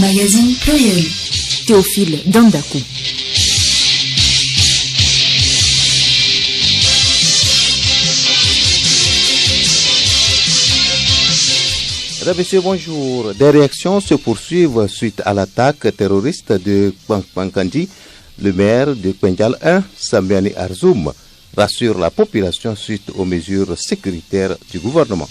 Magazine pluriel. Théophile Dandakou. Messieurs, bonjour. Des réactions se poursuivent suite à l'attaque terroriste de Pankandi. Le maire de Kpendial 1, Sambiani Arzoum, rassure la population suite aux mesures sécuritaires du gouvernement.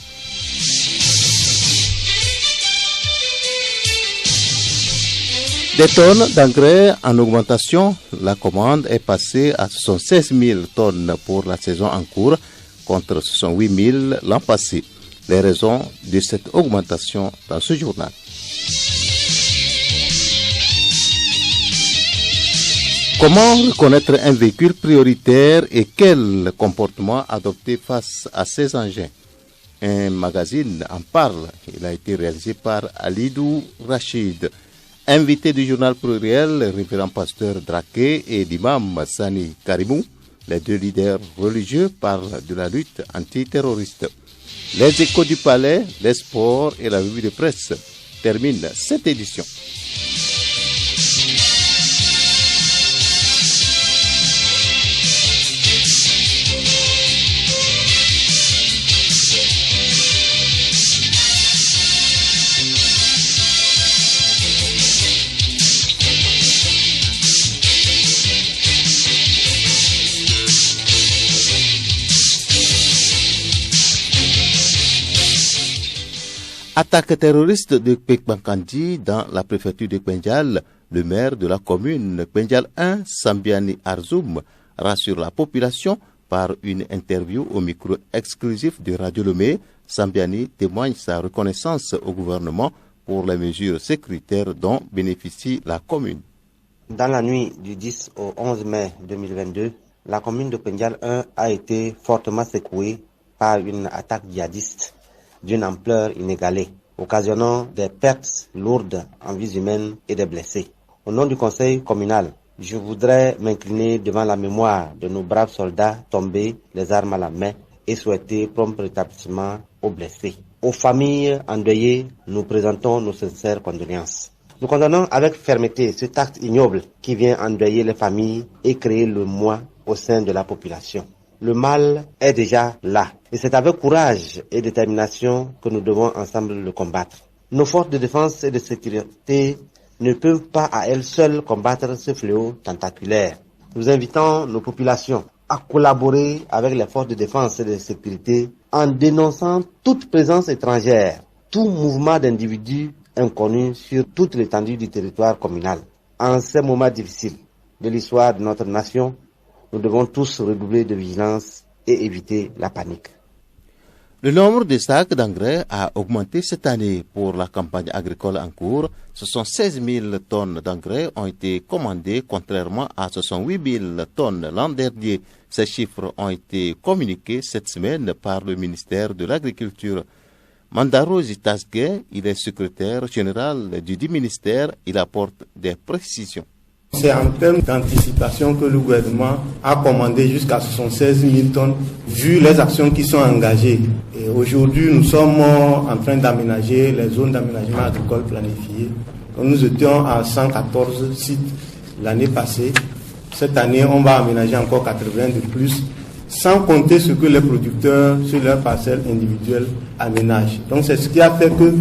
Des tonnes d'engrais en augmentation, la commande est passée à 76 000 tonnes pour la saison en cours contre 68 000 l'an passé. Les raisons de cette augmentation dans ce journal. Comment reconnaître un véhicule prioritaire et quel comportement adopter face à ces engins? Un magazine en parle. Il a été réalisé par Alidou Rachid. Invité du journal pluriel, le révérend pasteur Draké et l'imam Sani Karimou, les deux leaders religieux parlent de la lutte antiterroriste. Les échos du palais, les sports et la revue de presse terminent cette édition. Attaque terroriste de Pankandi dans la préfecture de Kpendial, le maire de la commune Kpendial 1, Sambiani Arzoum, rassure la population par une interview au micro exclusif de Radio Lomé. Sambiani témoigne sa reconnaissance au gouvernement pour les mesures sécuritaires dont bénéficie la commune. Dans la nuit du 10 au 11 mai 2022, la commune de Kpendial 1 a été fortement secouée par une attaque djihadiste d'une ampleur inégalée, occasionnant des pertes lourdes en vies humaines et des blessés. Au nom du conseil communal, je voudrais m'incliner devant la mémoire de nos braves soldats tombés, les armes à la main, et souhaiter prompt rétablissement aux blessés. Aux familles endeuillées, nous présentons nos sincères condoléances. Nous condamnons avec fermeté cet acte ignoble qui vient endeuiller les familles et créer le moi au sein de la population. Le mal est déjà là et c'est avec courage et détermination que nous devons ensemble le combattre. Nos forces de défense et de sécurité ne peuvent pas à elles seules combattre ce fléau tentaculaire. Nous invitons nos populations à collaborer avec les forces de défense et de sécurité en dénonçant toute présence étrangère, tout mouvement d'individus inconnus sur toute l'étendue du territoire communal. En ces moments difficiles de l'histoire de notre nation, nous devons tous redoubler de vigilance et éviter la panique. Le nombre de sacs d'engrais a augmenté cette année pour la campagne agricole en cours. 76 000 tonnes d'engrais ont été commandées contrairement à 68 000 tonnes l'an dernier. Ces chiffres ont été communiqués cette semaine par le ministère de l'Agriculture. Mandaro Zitasgue, il est secrétaire général du dit ministère, il apporte des précisions. C'est en termes d'anticipation que le gouvernement a commandé jusqu'à 76 000 tonnes, vu les actions qui sont engagées. Et aujourd'hui, nous sommes en train d'aménager les zones d'aménagement agricole planifiées. Donc, nous étions à 114 sites l'année passée. Cette année, on va aménager encore 80 de plus, sans compter ce que les producteurs sur leurs parcelles individuelles aménagent. Donc, c'est ce qui a fait que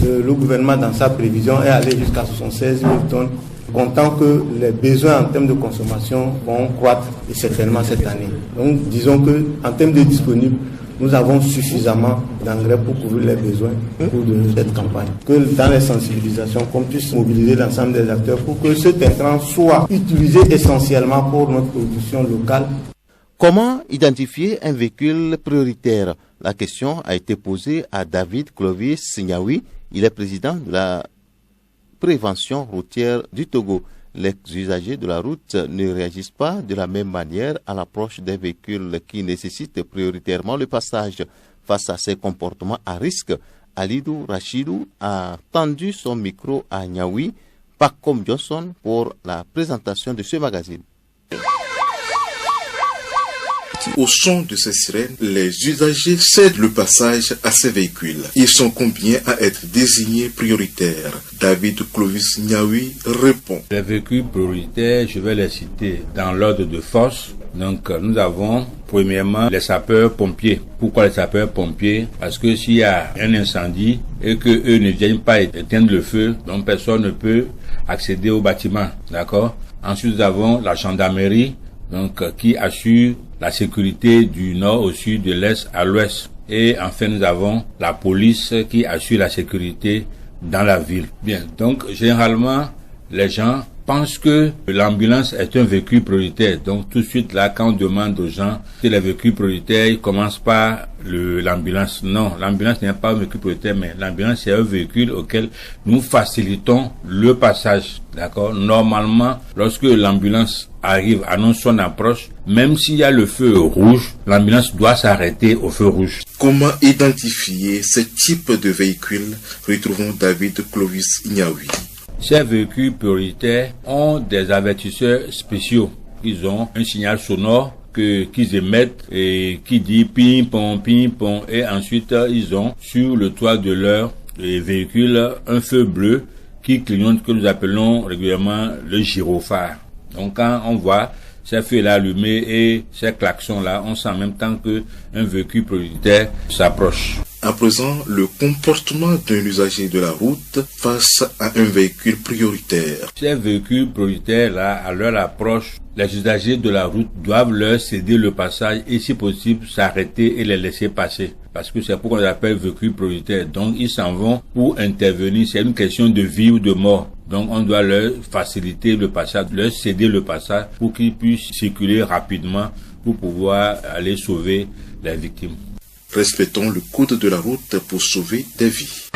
le gouvernement, dans sa prévision, est allé jusqu'à 76 000 tonnes. Comptant que les besoins en termes de consommation vont croître et certainement cette année. Donc disons que en termes de disponibles, nous avons suffisamment d'engrais pour couvrir les besoins pour cette campagne. Que dans les sensibilisations, qu'on puisse mobiliser l'ensemble des acteurs pour que cet intrant soit utilisé essentiellement pour notre production locale. Comment identifier un véhicule prioritaire? La question a été posée à David Clovis Signaoui. Il est président de la prévention routière du Togo. Les usagers de la route ne réagissent pas de la même manière à l'approche des véhicules qui nécessitent prioritairement le passage. Face à ces comportements à risque, Alidou Rachidou a tendu son micro à Niaoui, Pakom Johnson, pour la présentation de ce magazine. Au son de ces sirènes, les usagers cèdent le passage à ces véhicules. Ils sont combien à être désignés prioritaires? David Clovis Niaoui répond. Les véhicules prioritaires, je vais les citer dans l'ordre de force. Donc, nous avons premièrement les sapeurs-pompiers. Pourquoi les sapeurs-pompiers? Parce que s'il y a un incendie et que eux ne viennent pas éteindre le feu, donc personne ne peut accéder au bâtiment. D'accord? Ensuite, nous avons la gendarmerie, donc, qui assure la sécurité du nord au sud, de l'est à l'ouest. Et enfin, nous avons la police qui assure la sécurité dans la ville. Bien. Donc, généralement, les gens pensent que l'ambulance est un véhicule prioritaire. Donc tout de suite là, quand on demande aux gens si les véhicules prioritaires, ils commencent par l'ambulance. Non, l'ambulance n'est pas un véhicule prioritaire, mais l'ambulance c'est un véhicule auquel nous facilitons le passage. D'accord? Normalement, lorsque l'ambulance arrive, annonce son approche, même s'il y a le feu rouge, l'ambulance doit s'arrêter au feu rouge. Comment identifier ce type de véhicule? Retrouvons David Clovis Niaoui. Ces véhicules prioritaires ont des avertisseurs spéciaux. Ils ont un signal sonore qu'ils émettent et qui dit ping pong, et ensuite ils ont sur le toit de leur véhicule un feu bleu qui clignote, que nous appelons régulièrement le gyrophare. Donc quand on voit ces feux-là allumés et ces klaxons-là, on sent en même temps qu'un véhicule prioritaire s'approche. À présent, le comportement d'un usager de la route face à un véhicule prioritaire. Ces véhicules prioritaires-là, à leur approche, les usagers de la route doivent leur céder le passage et, si possible, s'arrêter et les laisser passer. Parce que c'est pourquoi on les appelle véhicules prioritaires. Donc, ils s'en vont pour intervenir. C'est une question de vie ou de mort. Donc, on doit leur faciliter le passage, leur céder le passage pour qu'ils puissent circuler rapidement pour pouvoir aller sauver les victimes. Respectons le code de la route pour sauver des vies.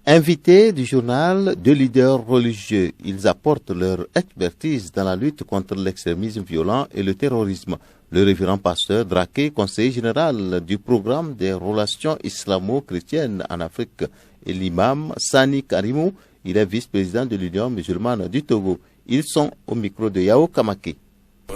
Invités du journal, deux leaders religieux, ils apportent leur expertise dans la lutte contre l'extrémisme violent et le terrorisme. Le révérend pasteur Draké, conseiller général du programme des relations islamo-chrétiennes en Afrique, et l'imam Sani Karimou, il est vice-président de l'Union musulmane du Togo. Ils sont au micro de Yao Kamake.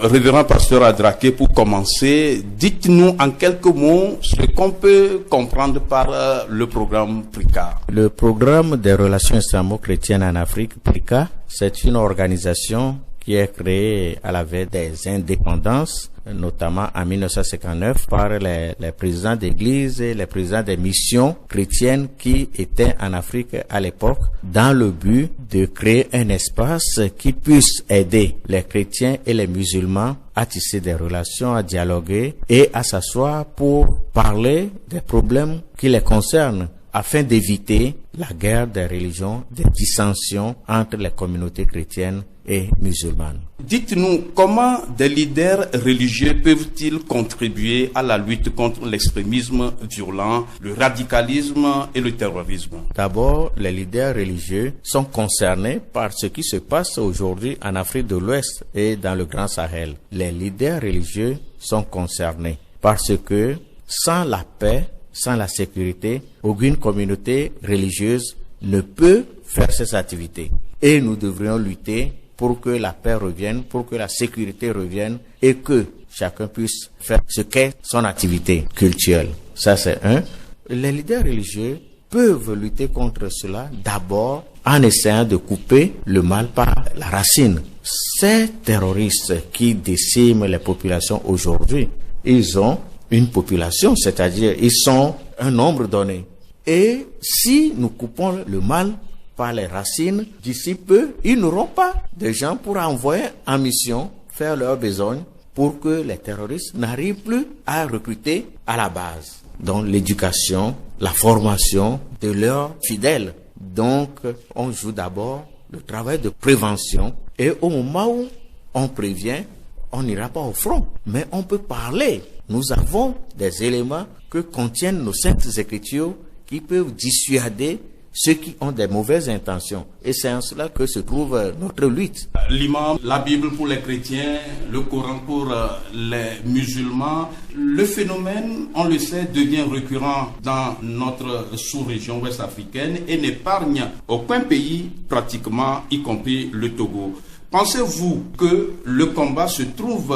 Révérend pasteur Adraké, pour commencer, dites-nous en quelques mots ce qu'on peut comprendre par le programme PRICA. Le programme des relations islamo-chrétiennes en Afrique, PRICA, c'est une organisation qui est créée à la veille des indépendances, notamment en 1959 par les présidents d'église et les présidents des missions chrétiennes qui étaient en Afrique à l'époque, dans le but de créer un espace qui puisse aider les chrétiens et les musulmans à tisser des relations, à dialoguer et à s'asseoir pour parler des problèmes qui les concernent, afin d'éviter la guerre des religions, des dissensions entre les communautés chrétiennes et musulmanes. Dites-nous, comment des leaders religieux peuvent-ils contribuer à la lutte contre l'extrémisme violent, le radicalisme et le terrorisme? D'abord, les leaders religieux sont concernés par ce qui se passe aujourd'hui en Afrique de l'Ouest et dans le Grand Sahel. Les leaders religieux sont concernés parce que sans la paix, sans la sécurité, aucune communauté religieuse ne peut faire ses activités. Et nous devrions lutter pour que la paix revienne, pour que la sécurité revienne et que chacun puisse faire ce qu'est son activité culturelle. Ça, c'est un. Les leaders religieux peuvent lutter contre cela d'abord en essayant de couper le mal par la racine. Ces terroristes qui déciment les populations aujourd'hui, ils ont une population, c'est-à-dire ils sont un nombre donné. Et si nous coupons le mal par les racines, d'ici peu, ils n'auront pas de gens pour envoyer en mission faire leur besogne pour que les terroristes n'arrivent plus à recruter à la base. Donc l'éducation, la formation de leurs fidèles. Donc on joue d'abord le travail de prévention et au moment où on prévient, on n'ira pas au front, mais on peut parler. Nous avons des éléments que contiennent nos saintes écritures qui peuvent dissuader ceux qui ont des mauvaises intentions. Et c'est en cela que se trouve notre lutte. L'imam, la Bible pour les chrétiens, le Coran pour les musulmans. Le phénomène, on le sait, devient récurrent dans notre sous-région ouest africaine et n'épargne aucun pays pratiquement, y compris le Togo. Pensez-vous que le combat se trouve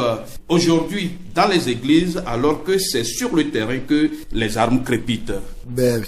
aujourd'hui dans les églises alors que c'est sur le terrain que les armes crépitent? Le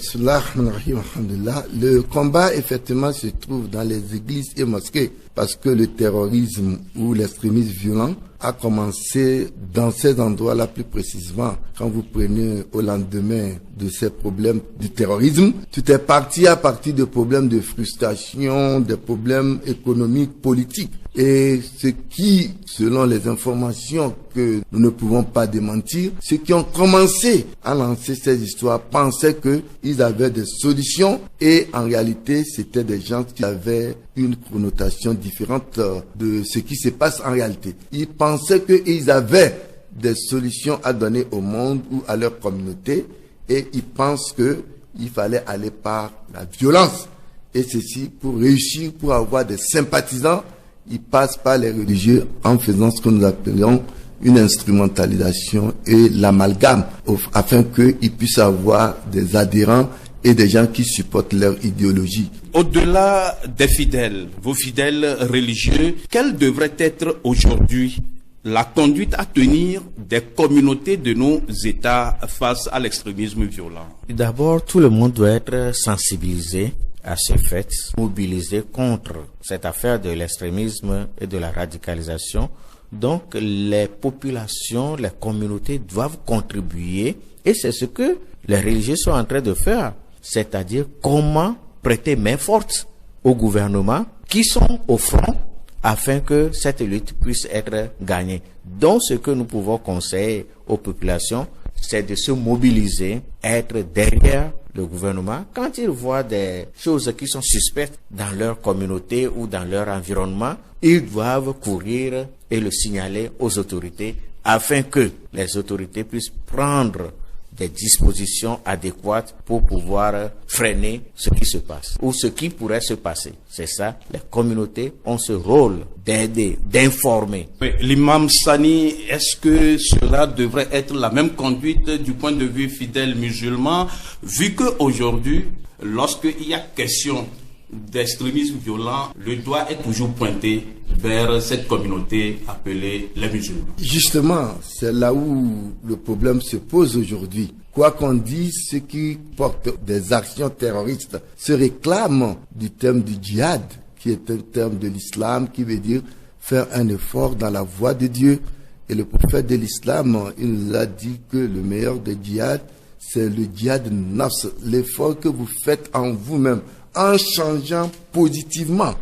combat effectivement se trouve dans les églises et mosquées parce que le terrorisme ou l'extrémisme violent a commencé dans ces endroits-là plus précisément. Quand vous prenez au lendemain de ces problèmes du terrorisme, tout est parti à partir de problèmes de frustration, de problèmes économiques, politiques. Et ce qui, selon les informations que nous ne pouvons pas démentir, ceux qui ont commencé à lancer ces histoires pensaient qu'ils avaient des solutions et en réalité c'était des gens qui avaient une connotation différente de ce qui se passe en réalité. Ils pensaient qu'ils avaient des solutions à donner au monde ou à leur communauté et ils pensent qu'il fallait aller par la violence. Et ceci pour réussir, pour avoir des sympathisants, ils passent par les religieux en faisant ce que nous appelons une instrumentalisation et l'amalgame afin qu'ils puissent avoir des adhérents et des gens qui supportent leur idéologie. Au-delà des fidèles, vos fidèles religieux, quelle devrait être aujourd'hui la conduite à tenir des communautés de nos États face à l'extrémisme violent? D'abord, tout le monde doit être sensibilisé à ce fait, mobilisé contre cette affaire de l'extrémisme et de la radicalisation. Donc, les populations, les communautés doivent contribuer et c'est ce que les religieux sont en train de faire. C'est-à-dire comment prêter main forte au gouvernement qui sont au front afin que cette lutte puisse être gagnée. Donc, ce que nous pouvons conseiller aux populations, c'est de se mobiliser, être derrière le gouvernement. Quand ils voient des choses qui sont suspectes dans leur communauté ou dans leur environnement, ils doivent courir et le signaler aux autorités afin que les autorités puissent prendre des dispositions adéquates pour pouvoir freiner ce qui se passe ou ce qui pourrait se passer. C'est ça, les communautés ont ce rôle d'aider, d'informer. L'imam Sani, est-ce que cela devrait être la même conduite du point de vue fidèle musulman, vu qu'aujourd'hui, lorsqu'il y a question d'extrémisme violent, le doigt est toujours pointé vers cette communauté appelée les musulmans? Justement, c'est là où le problème se pose aujourd'hui. Quoi qu'on dise, ceux qui portent des actions terroristes se réclament du terme du djihad, qui est un terme de l'islam qui veut dire faire un effort dans la voie de Dieu. Et le prophète de l'islam, il nous a dit que le meilleur des djihad, c'est le djihad nafs, l'effort que vous faites en vous-même, en changeant positivement.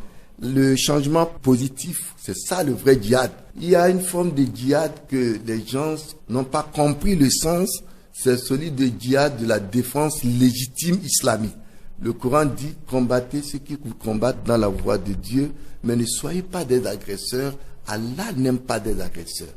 Le changement positif, c'est ça le vrai djihad. Il y a une forme de djihad que les gens n'ont pas compris le sens, c'est celui de djihad de la défense légitime islamique. Le Coran dit, combattez ceux qui vous combattent dans la voie de Dieu, mais ne soyez pas des agresseurs. Allah n'aime pas des agresseurs.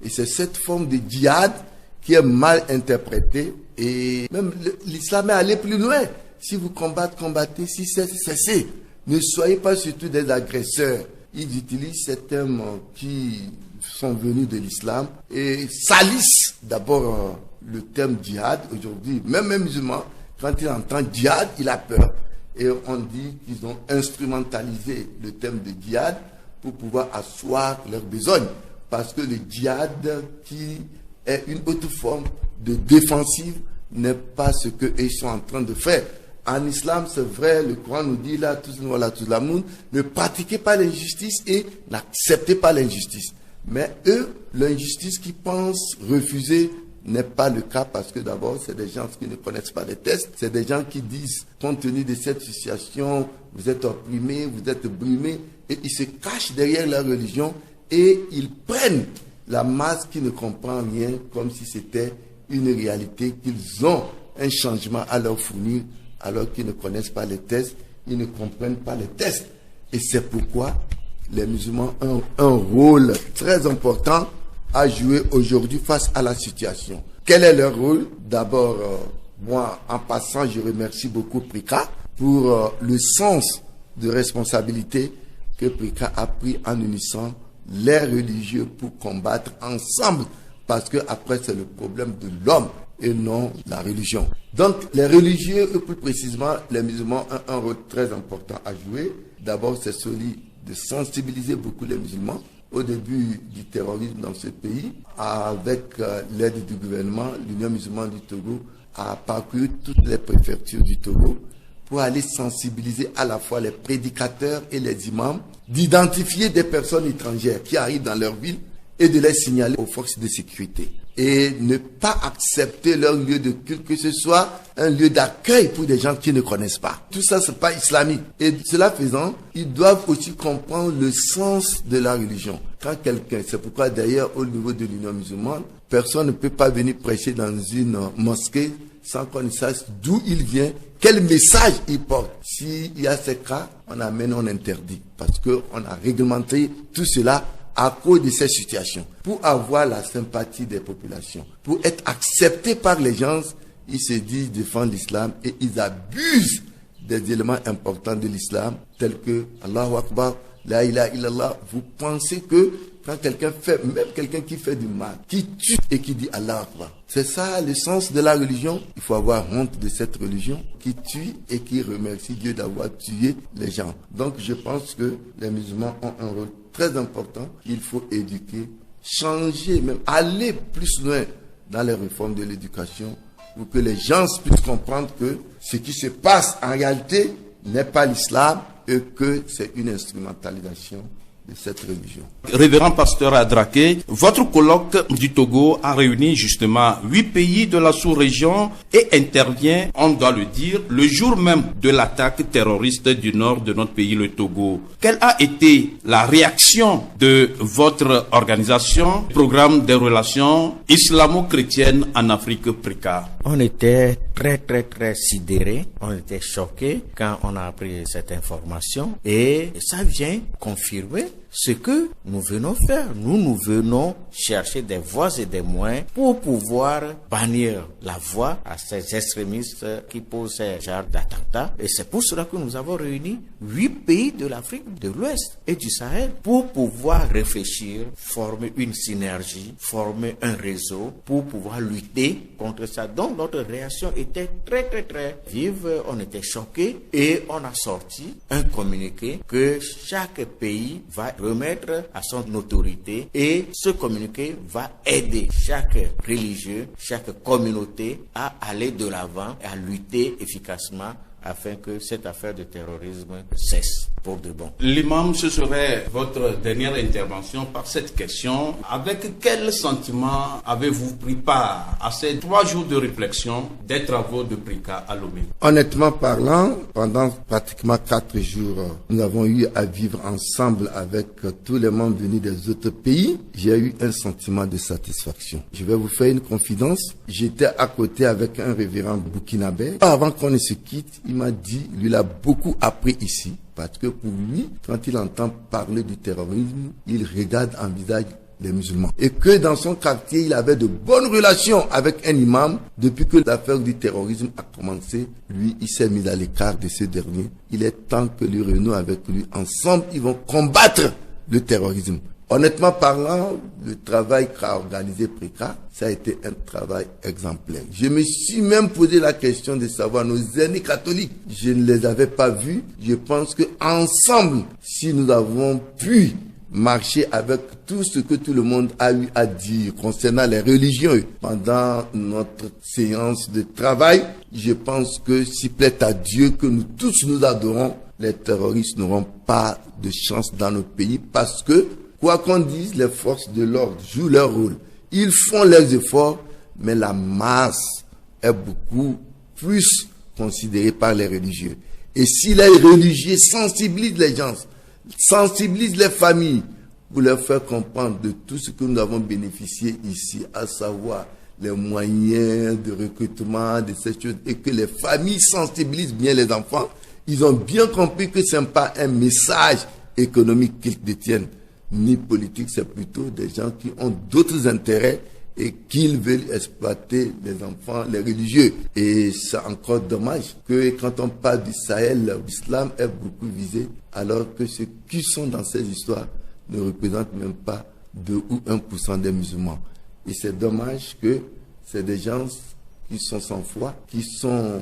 Et c'est cette forme de djihad qui est mal interprétée et même l'islam est allé plus loin. Si vous combattez, si cessez. Ne soyez pas surtout des agresseurs. Ils utilisent ces termes qui sont venus de l'islam et salissent d'abord le terme djihad. Aujourd'hui, même un musulman, quand il entend djihad, il a peur. Et on dit qu'ils ont instrumentalisé le terme de djihad pour pouvoir asseoir leurs besognes. Parce que le djihad, qui est une autre forme de défensive, n'est pas ce qu'eux sont en train de faire. En islam, c'est vrai, le Coran nous dit là, ne pratiquez pas l'injustice et n'acceptez pas l'injustice. Mais eux, l'injustice qu'ils pensent refuser n'est pas le cas parce que d'abord, c'est des gens qui ne connaissent pas les tests. C'est des gens qui disent, compte tenu de cette situation, vous êtes opprimés, vous êtes brimés, et ils se cachent derrière la religion et ils prennent la masse qui ne comprend rien comme si c'était une réalité qu'ils ont un changement à leur fournir alors qu'ils ne connaissent pas les tests, ils ne comprennent pas les tests. Et c'est pourquoi les musulmans ont un rôle très important à jouer aujourd'hui face à la situation. Quel est leur rôle? D'abord, moi, en passant, je remercie beaucoup Prika pour le sens de responsabilité que PRICA a pris en unissant les religieux pour combattre ensemble, parce que après c'est le problème de l'homme et non la religion. Donc les religieux, et plus précisément les musulmans, ont un rôle très important à jouer. D'abord, c'est celui de sensibiliser beaucoup les musulmans au début du terrorisme dans ce pays. Avec l'aide du gouvernement, l'Union musulmane du Togo a parcouru toutes les préfectures du Togo pour aller sensibiliser à la fois les prédicateurs et les imams, d'identifier des personnes étrangères qui arrivent dans leur ville et de les signaler aux forces de sécurité. Et ne pas accepter leur lieu de culte, que ce soit un lieu d'accueil pour des gens qui ne connaissent pas. Tout ça, c'est pas islamique. Et cela faisant, ils doivent aussi comprendre le sens de la religion. Quand quelqu'un, c'est pourquoi d'ailleurs au niveau de l'Union musulmane, personne ne peut pas venir prêcher dans une mosquée sans qu'on sache d'où il vient, quel message il porte. S'il y a ces cas, on amène, on interdit. Parce qu'on a réglementé tout cela à cause de ces situations. Pour avoir la sympathie des populations, pour être acceptés par les gens, ils se disent défendre l'islam et ils abusent des éléments importants de l'islam, tels que Allahu Akbar, La ilaha illallah. Vous pensez que quand quelqu'un fait, même quelqu'un qui fait du mal, qui tue et qui dit Allah Akbar, c'est ça le sens de la religion. Il faut avoir honte de cette religion qui tue et qui remercie Dieu d'avoir tué les gens. Donc je pense que les musulmans ont un rôle très important. Il faut éduquer, changer, même aller plus loin dans les réformes de l'éducation pour que les gens puissent comprendre que ce qui se passe en réalité n'est pas l'islam et que c'est une instrumentalisation de cette religion. Révérend pasteur Adraké, votre colloque du Togo a réuni justement 8 pays de la sous-région et intervient, on doit le dire, le jour même de l'attaque terroriste du nord de notre pays, le Togo. Quelle a été la réaction de votre organisation, Programme des relations islamo-chrétiennes en Afrique, PRICA? On était très sidérés, on était choqués quand on a appris cette information et ça vient confirmer ce que nous venons faire. Nous venons chercher des voies et des moyens pour pouvoir bannir la voie à ces extrémistes qui posent ces genres d'attentats. Et c'est pour cela que nous avons réuni 8 pays de l'Afrique de l'Ouest et du Sahel pour pouvoir réfléchir, former une synergie, former un réseau pour pouvoir lutter contre ça. Donc notre réaction était très vive. On était choqués et on a sorti un communiqué que chaque pays va remettre à son autorité et ce communiqué va aider chaque religieux, chaque communauté à aller de l'avant et à lutter efficacement afin que cette affaire de terrorisme cesse pour de bon. L'imam, ce serait votre dernière intervention par cette question. Avec quel sentiment avez-vous pris part à ces 3 jours de réflexion des travaux de PRICA à Lomé? Honnêtement parlant, pendant pratiquement 4 jours, nous avons eu à vivre ensemble avec tous les membres venus des autres pays. J'ai eu un sentiment de satisfaction. Je vais vous faire une confidence. J'étais à côté avec un révérend burkinabé. Avant qu'on ne se quitte, il m'a dit, lui, il a beaucoup appris ici. Parce que pour lui, quand il entend parler du terrorisme, il regarde en visage les musulmans. Et que dans son quartier, il avait de bonnes relations avec un imam. Depuis que l'affaire du terrorisme a commencé, lui, il s'est mis à l'écart de ce dernier. Il est temps que lui renoue avec lui. Ensemble, ils vont combattre le terrorisme. Honnêtement parlant, le travail qu'a organisé PRICA, ça a été un travail exemplaire. Je me suis même posé la question de savoir nos aînés catholiques. Je ne les avais pas vus. Je pense que ensemble, si nous avons pu marcher avec tout ce que tout le monde a eu à dire concernant les religions pendant notre séance de travail, je pense que s'il plaît à Dieu que nous tous nous adorons, les terroristes n'auront pas de chance dans nos pays parce que quoi qu'on dise, les forces de l'ordre jouent leur rôle. Ils font leurs efforts, mais la masse est beaucoup plus considérée par les religieux. Et si les religieux sensibilisent les gens, sensibilisent les familles, pour leur faire comprendre de tout ce que nous avons bénéficié ici, à savoir les moyens de recrutement, de ces choses, et que les familles sensibilisent bien les enfants, ils ont bien compris que ce n'est pas un message économique qu'ils détiennent, ni politique, c'est plutôt des gens qui ont d'autres intérêts et qu'ils veulent exploiter les enfants, les religieux. Et c'est encore dommage que quand on parle du Sahel, l'islam est beaucoup visé, alors que ceux qui sont dans ces histoires ne représentent même pas 2 ou 1% des musulmans. Et c'est dommage que c'est des gens qui sont sans foi, qui sont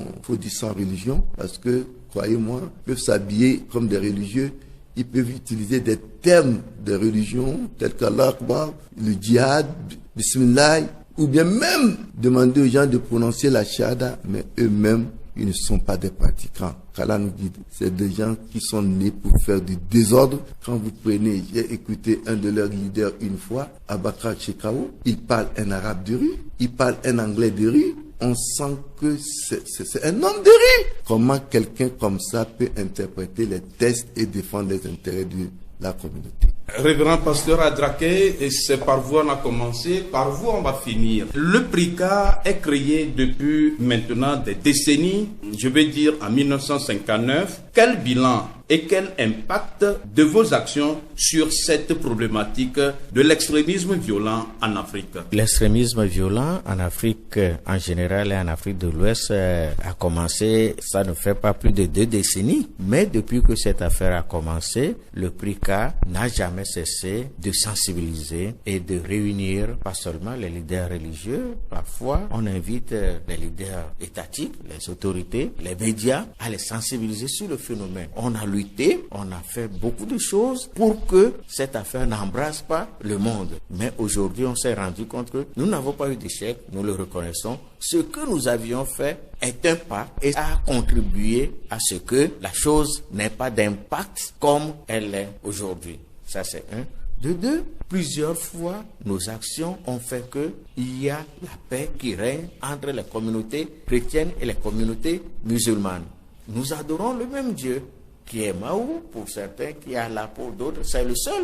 sans religion, parce que, croyez-moi, ils peuvent s'habiller comme des religieux, ils peuvent utiliser des termes de religion tels qu'Allah Akbar, le djihad, Bismillah, ou bien même demander aux gens de prononcer la shahada, mais eux-mêmes, ils ne sont pas des pratiquants. qu'Allah nous guide. C'est des gens qui sont nés pour faire du désordre. Quand vous prenez, j'ai écouté un de leurs leaders une fois, Abakar Chekao, il parle un arabe de rue, il parle un anglais de rue. On sent que c'est un homme de rue. Comment quelqu'un comme ça peut interpréter les textes et défendre les intérêts de la communauté? Révérend pasteur Adraké, et c'est par vous on a commencé, par vous on va finir. Le PRICA est créé depuis maintenant des décennies, je vais dire en 1959. Quel bilan et quel impact de vos actions sur cette problématique de l'extrémisme violent en Afrique? L'extrémisme violent en Afrique en général et en Afrique de l'Ouest a commencé, ça ne fait pas plus de 2 décennies, mais depuis que cette affaire a commencé, le PRICA n'a jamais cessé de sensibiliser et de réunir pas seulement les leaders religieux, parfois on invite les leaders étatiques, les autorités, les médias à les sensibiliser sur le phénomène. On a lutté, on a fait beaucoup de choses pour que cette affaire n'embrasse pas le monde. Mais aujourd'hui, on s'est rendu compte que nous n'avons pas eu d'échec, nous le reconnaissons. Ce que nous avions fait est un pas et a contribué à ce que la chose n'ait pas d'impact comme elle l'est aujourd'hui. Ça, c'est un. De 2, plusieurs fois, nos actions ont fait que il y a la paix qui règne entre les communautés chrétiennes et les communautés musulmanes. Nous adorons le même Dieu, qui est Mahou pour certains, qui est Allah pour d'autres. C'est le seul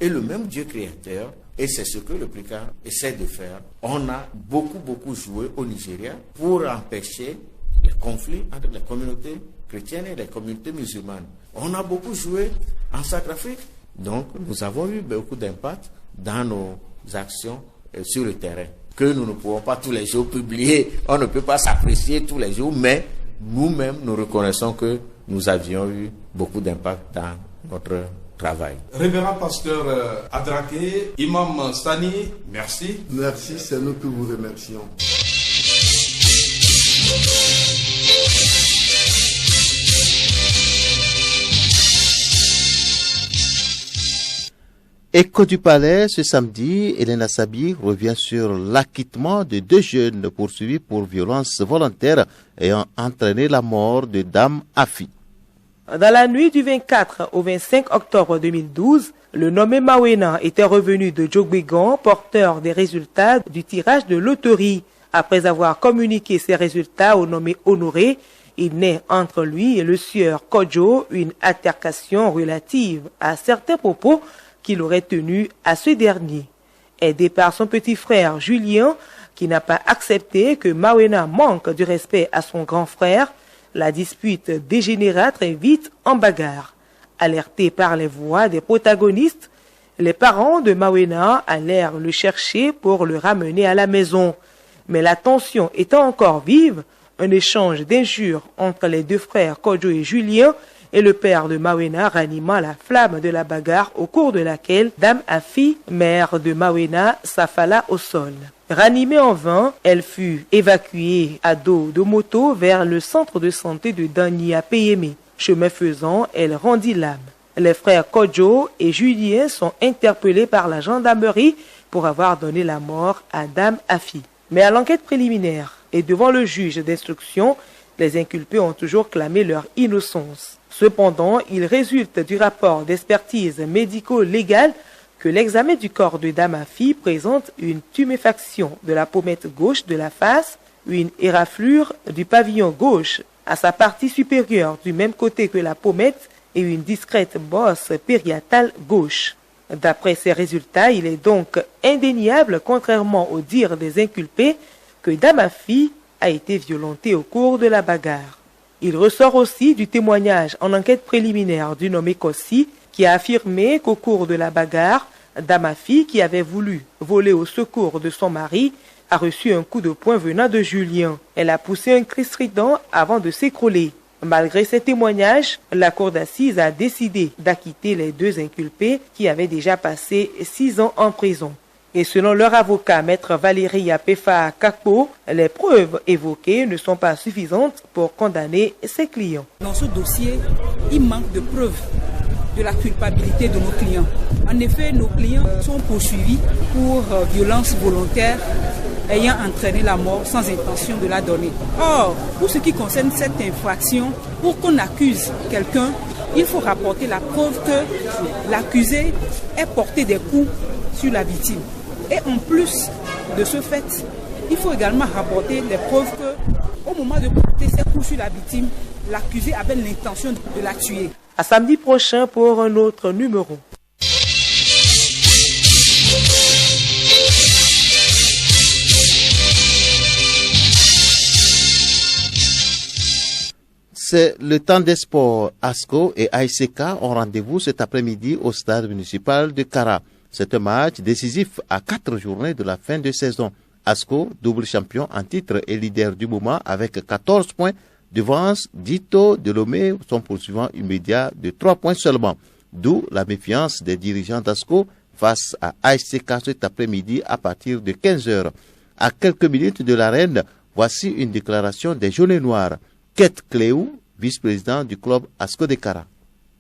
et le même Dieu créateur. Et c'est ce que le PRICA essaie de faire. On a beaucoup joué au Nigeria pour empêcher les conflits entre les communautés chrétiennes et les communautés musulmanes. On a beaucoup joué en Centrafrique. Donc, nous avons eu beaucoup d'impact dans nos actions sur le terrain, que nous ne pouvons pas tous les jours publier. On ne peut pas s'apprécier tous les jours, mais nous-mêmes, nous reconnaissons que nous avions eu beaucoup d'impact dans notre travail. Révérend pasteur Adraké, Imam Sani, merci. Merci, c'est nous que vous remercions. Écho du Palais, ce samedi, Elena Sabi revient sur l'acquittement de 2 jeunes poursuivis pour violence volontaire ayant entraîné la mort de Dame Afi. Dans la nuit du 24 au 25 octobre 2012, le nommé Mawena était revenu de Djogbegan, porteur des résultats du tirage de loterie. Après avoir communiqué ses résultats au nommé Honoré, il naît entre lui et le sieur Kodjo une altercation relative à certains propos qu'il aurait tenu à ce dernier. Aidé par son petit frère Julien, qui n'a pas accepté que Mawena manque du respect à son grand frère, la dispute dégénéra très vite en bagarre. Alertés par les voix des protagonistes, les parents de Mawena allèrent le chercher pour le ramener à la maison. Mais la tension étant encore vive, un échange d'injures entre les 2 frères Kodjo et Julien et le père de Mawena ranima la flamme de la bagarre au cours de laquelle Dame Afi, mère de Mawena, s'affala au sol. Ranimée en vain, elle fut évacuée à dos de moto vers le centre de santé de Dania Peyemé. Chemin faisant, elle rendit l'âme. Les frères Kodjo et Julien sont interpellés par la gendarmerie pour avoir donné la mort à Dame Afi. Mais à l'enquête préliminaire et devant le juge d'instruction, les inculpés ont toujours clamé leur innocence. Cependant, il résulte du rapport d'expertise médico-légale que l'examen du corps de Dame Afi présente une tuméfaction de la pommette gauche de la face, une éraflure du pavillon gauche à sa partie supérieure du même côté que la pommette et une discrète bosse périatale gauche. D'après ces résultats, il est donc indéniable, contrairement au dire des inculpés, que Dame Afi a été violentée au cours de la bagarre. Il ressort aussi du témoignage en enquête préliminaire du nommé Kossi, qui a affirmé qu'au cours de la bagarre, Damafi, qui avait voulu voler au secours de son mari, a reçu un coup de poing venant de Julien. Elle a poussé un cri strident avant de s'écrouler. Malgré ces témoignages, la cour d'assises a décidé d'acquitter les deux inculpés qui avaient déjà passé 6 ans en prison. Et selon leur avocat, maître Valérie Apefa Kakpo, les preuves évoquées ne sont pas suffisantes pour condamner ses clients. Dans ce dossier, il manque de preuves de la culpabilité de nos clients. En effet, nos clients sont poursuivis pour violence volontaire ayant entraîné la mort sans intention de la donner. Or, pour ce qui concerne cette infraction, pour qu'on accuse quelqu'un, il faut rapporter la preuve que l'accusé ait porté des coups sur la victime. Et en plus de ce fait, il faut également rapporter les preuves qu'au moment de porter ces coups sur la victime, l'accusé avait l'intention de la tuer. À samedi prochain pour un autre numéro. C'est le temps des sports. ASCO et ASK ont rendez-vous cet après-midi au stade municipal de Kara. C'est un match décisif à 4 journées de la fin de saison. ASCO, double champion en titre et leader du moment avec 14 points, devance Dito de Lomé, son poursuivant immédiat de 3 points seulement. D'où la méfiance des dirigeants d'ASCO face à ASK cet après-midi à partir de 15h. À quelques minutes de l'arène, voici une déclaration des jaunes et noirs. Kate Cléou, vice-président du club ASCO de Kara.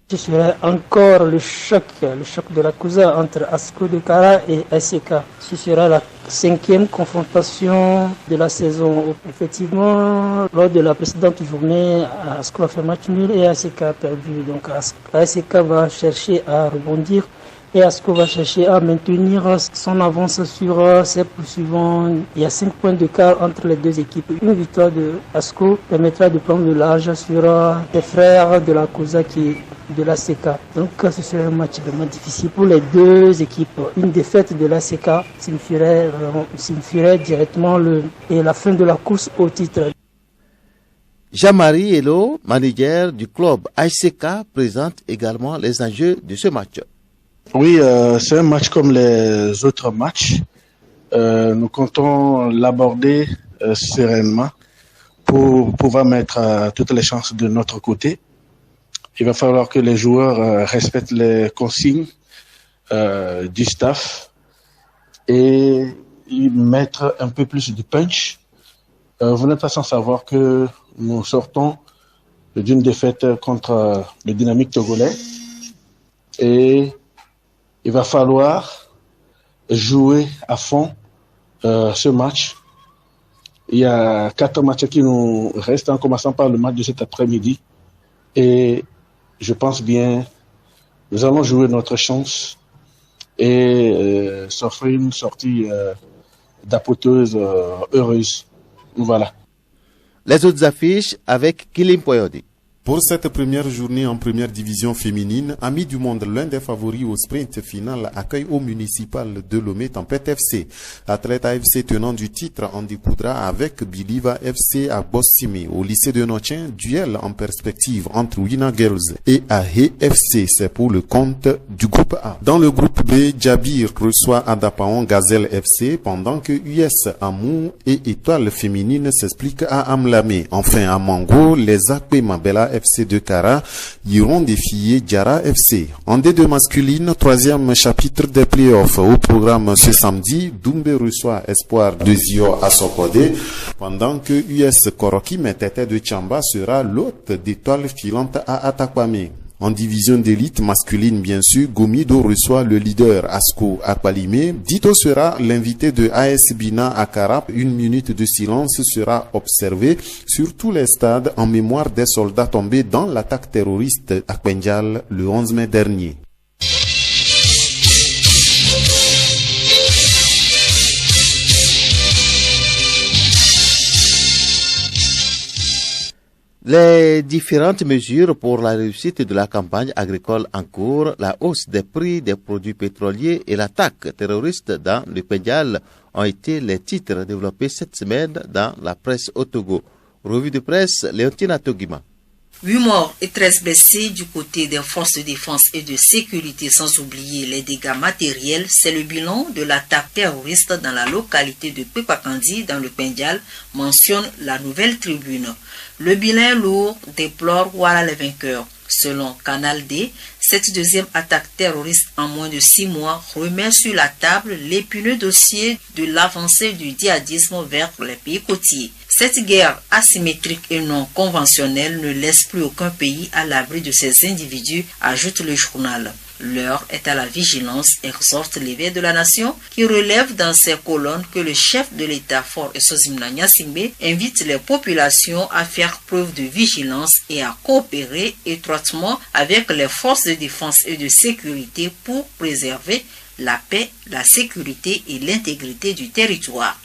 Ce serait encore le choc de la COUSA entre ASCO de Kara et ASK. Ce sera la 5e confrontation de la saison. Effectivement, lors de la précédente journée, ASCO a fait match nul et ASK a perdu. Donc ASK va chercher à rebondir et ASCO va chercher à maintenir son avance sur ses poursuivants. Il y a 5 points d'écart entre les deux équipes. Une victoire de ASCO permettra de prendre le large sur les frères de la COUSA de la CK. Donc ce serait un match vraiment difficile pour les deux équipes. Une défaite de la CK signifierait directement la fin de la course au titre. Jean-Marie Hello, manager du club ASK, présente également les enjeux de ce match. Oui, c'est un match comme les autres matchs. Nous comptons l'aborder sereinement pour pouvoir mettre toutes les chances de notre côté. Il va falloir que les joueurs respectent les consignes du staff et y mettre un peu plus de punch. Vous n'êtes pas sans savoir que nous sortons d'une défaite contre le Dynamique togolais et il va falloir jouer à fond ce match. Il y a 4 matchs qui nous restent en commençant par le match de cet après-midi et je pense bien, nous allons jouer notre chance et s'offrir une sortie d'apothéose heureuse. Voilà. Les autres affiches avec Kilim Poyodi. Pour cette première journée en première division féminine, Amis du Monde, l'un des favoris au sprint final, accueille au municipal de Lomé Tempête FC. Athlète AFC tenant du titre en découdra avec Biliva FC à Bossimi. Au lycée de Notien, duel en perspective entre Wina Girls et Ahe FC. C'est pour le compte du groupe A. Dans le groupe B, Djabir reçoit Adapaon Gazelle FC pendant que US Amou et Étoile féminine s'expliquent à Amlamé. Enfin, à Mango, les Akpe Mabela FC de Kara iront défier Diara FC. En D2 masculine, 3e chapitre des playoffs. Au programme ce samedi, Doumbé reçoit Espoir de Zio à Sokode, pendant que US Koroki Metete de Tchamba sera l'hôte d'étoile filante à Atakwame. En division d'élite masculine, bien sûr, Gomido reçoit le leader Asko Akpalime. Dito sera l'invité de AS Bina à Karap. 1 minute de silence sera observée sur tous les stades en mémoire des soldats tombés dans l'attaque terroriste à Kwenjal le 11 mai dernier. Les différentes mesures pour la réussite de la campagne agricole en cours, la hausse des prix des produits pétroliers et l'attaque terroriste dans le Pédial ont été les titres développés cette semaine dans la presse au Togo. Revue de presse, Léontine Togima. 8 morts et 13 blessés du côté des forces de défense et de sécurité, sans oublier les dégâts matériels. C'est le bilan de l'attaque terroriste dans la localité de Pekpakandi, dans le Pendial, mentionne la Nouvelle Tribune. Le bilan lourd, déplore Ouara les vainqueurs. Selon Canal D, cette deuxième attaque terroriste en moins de 6 mois remet sur la table l'épineux dossier de l'avancée du djihadisme vers les pays côtiers. Cette guerre asymétrique et non conventionnelle ne laisse plus aucun pays à l'abri de ces individus, ajoute le journal. L'heure est à la vigilance, exhorte l'éveil de la nation, qui relève dans ses colonnes que le chef de l'État Fort Esozimna Gnassingbé invite les populations à faire preuve de vigilance et à coopérer étroitement avec les forces de défense et de sécurité pour préserver la paix, la sécurité et l'intégrité du territoire.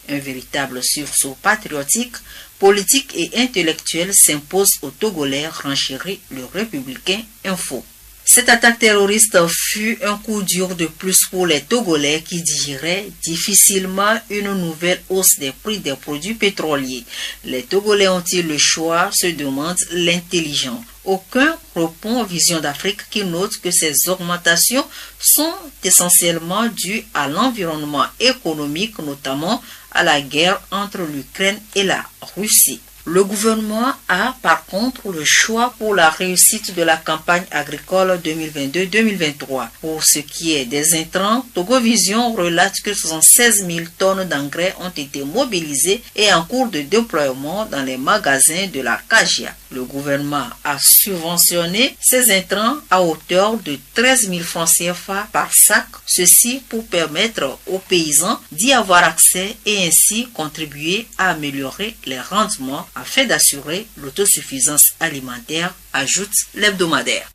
Un véritable sursaut patriotique, politique et intellectuel s'impose aux Togolais, renchérit le Républicain Info. Cette attaque terroriste fut un coup dur de plus pour les Togolais qui digéraient difficilement une nouvelle hausse des prix des produits pétroliers. Les Togolais ont-ils le choix, se demande l'intelligent. Aucun répond Vision d'Afrique qui note que ces augmentations sont essentiellement dues à l'environnement économique, notamment à la guerre entre l'Ukraine et la Russie. Le gouvernement a par contre le choix pour la réussite de la campagne agricole 2022-2023. Pour ce qui est des intrants, Togovision relate que 76 000 tonnes d'engrais ont été mobilisées et en cours de déploiement dans les magasins de la CAGIA. Le gouvernement a subventionné ces intrants à hauteur de 13 000 francs CFA par sac, ceci pour permettre aux paysans d'y avoir accès et ainsi contribuer à améliorer les rendements afin d'assurer l'autosuffisance alimentaire, ajoute l'hebdomadaire.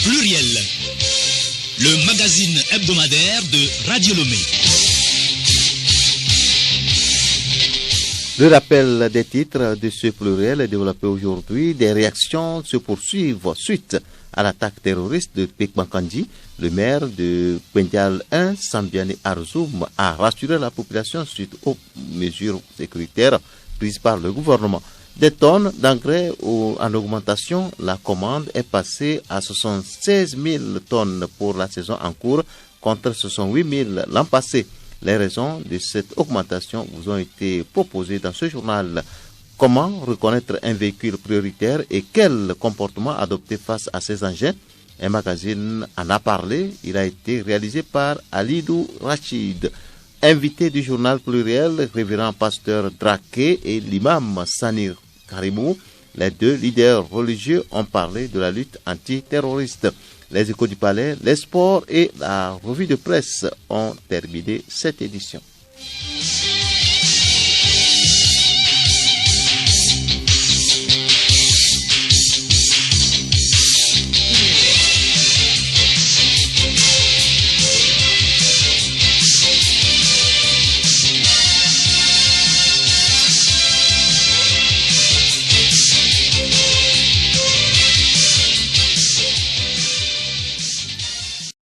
Pluriel, le magazine hebdomadaire de Radio Lomé. Le rappel des titres de ce pluriel est développé aujourd'hui. Des réactions se poursuivent suite à l'attaque terroriste de Pekpakandi. Le maire de Pendial 1, Sambiani Arzoum, a rassuré la population suite aux mesures sécuritaires prises par le gouvernement. Des tonnes d'engrais en augmentation, la commande est passée à 76 000 tonnes pour la saison en cours contre 68 000 l'an passé. Les raisons de cette augmentation vous ont été proposées dans ce journal. Comment reconnaître un véhicule prioritaire et quel comportement adopter face à ces engins? Un magazine en a parlé. Il a été réalisé par Alidou Rachid. Invité du journal pluriel, révérend pasteur Draké et l'imam Sanir Karimou, les deux leaders religieux ont parlé de la lutte antiterroriste. Les échos du palais, les sports et la revue de presse ont terminé cette édition.